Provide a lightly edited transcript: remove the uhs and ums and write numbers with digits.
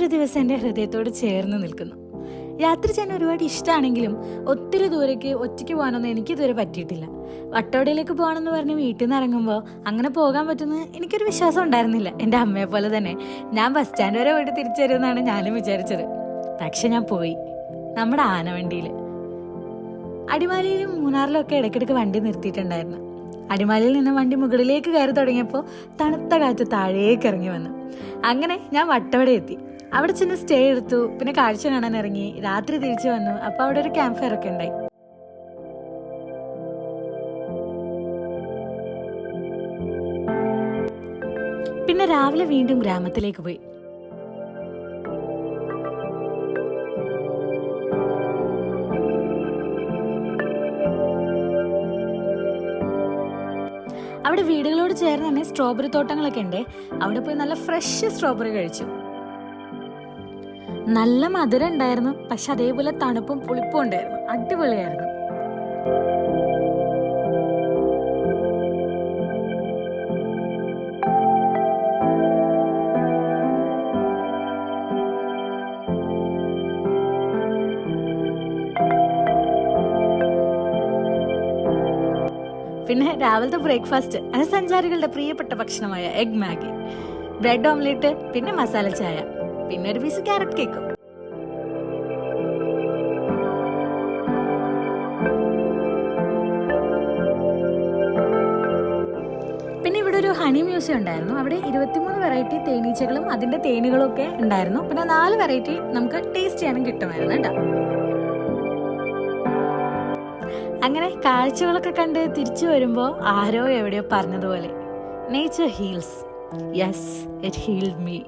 ഇന്നൊരു ദിവസം എൻ്റെ ഹൃദയത്തോട് ചേർന്ന് നിൽക്കുന്നു. യാത്ര ചെയ്യാൻ ഒരുപാട് ഇഷ്ടമാണെങ്കിലും ഒത്തിരി ദൂരേക്ക് ഒറ്റയ്ക്ക് പോകാനൊന്നും എനിക്കിതുവരെ പറ്റിയിട്ടില്ല. വട്ടവടയിലേക്ക് പോകണമെന്ന് പറഞ്ഞ് വീട്ടിൽ നിന്ന് ഇറങ്ങുമ്പോൾ അങ്ങനെ പോകാൻ പറ്റുമെന്ന് എനിക്കൊരു വിശ്വാസം ഉണ്ടായിരുന്നില്ല. എൻ്റെ അമ്മയെ പോലെ തന്നെ ഞാൻ ബസ് സ്റ്റാൻഡ് വരെ പോയിട്ട് തിരിച്ചു വരുമെന്നാണ് ഞാനും വിചാരിച്ചത്. പക്ഷെ ഞാൻ പോയി, നമ്മുടെ ആനവണ്ടിയിൽ. അടിമാലിയിലും മൂന്നാറിലും ഒക്കെ ഇടയ്ക്കിടയ്ക്ക് വണ്ടി നിർത്തിയിട്ടുണ്ടായിരുന്നു. അടിമാലിയിൽ നിന്ന് വണ്ടി മുകളിലേക്ക് കയറി തുടങ്ങിയപ്പോൾ തണുത്ത കാറ്റ് താഴേക്ക് ഇറങ്ങി വന്നു. അങ്ങനെ ഞാൻ വട്ടവട എത്തി. അവിടെ ചെന്ന് സ്റ്റേ എടുത്തു. പിന്നെ കാഴ്ച കാണാൻ ഇറങ്ങി. രാത്രി തിരിച്ചു വന്നു. അപ്പോൾ അവിടെ ഒരു ക്യാമ്പ് ഫയർ ഒക്കെ ഉണ്ടായി. പിന്നെ രാവിലെ വീണ്ടും ഗ്രാമത്തിലേക്ക് പോയി. അവിടെ വീടുകളോട് ചേർന്ന് തന്നെ സ്ട്രോബെറി തോട്ടങ്ങളൊക്കെ ഉണ്ട്. അവിടെ പോയി നല്ല ഫ്രഷ് സ്ട്രോബെറി കഴിച്ചു. നല്ല മധുരം ഉണ്ടായിരുന്നു, പക്ഷെ അതേപോലെ തണുപ്പും പുളിപ്പും ഉണ്ടായിരുന്നു. അടിപൊളിയായിരുന്നു. പിന്നെ രാവിലത്തെ ബ്രേക്ക്ഫാസ്റ്റ്, അത് സഞ്ചാരികളുടെ പ്രിയപ്പെട്ട ഭക്ഷണമായ എഗ് മാഗി, ബ്രെഡ് ഓംലെറ്റ്, പിന്നെ മസാല ചായ, പിന്നെ ഒരു പീസ് ക്യാരറ്റ് കേക്കും. പിന്നെ ഇവിടെ ഒരു ഹണി മ്യൂസിയം ഉണ്ടായിരുന്നു. അവിടെ 23 വെറൈറ്റി തേനീച്ചകളും അതിന്റെ തേനുകളും ഒക്കെ ഉണ്ടായിരുന്നു. പിന്നെ 4 വെറൈറ്റി നമുക്ക് ടേസ്റ്റ് ചെയ്യാനും കിട്ടുമായിരുന്നു കേട്ടോ. അങ്ങനെ കാഴ്ചകളൊക്കെ കണ്ട് തിരിച്ചു വരുമ്പോൾ ആരോ എവിടെയോ പറഞ്ഞതുപോലെ, nature heels. Yes, it healed me.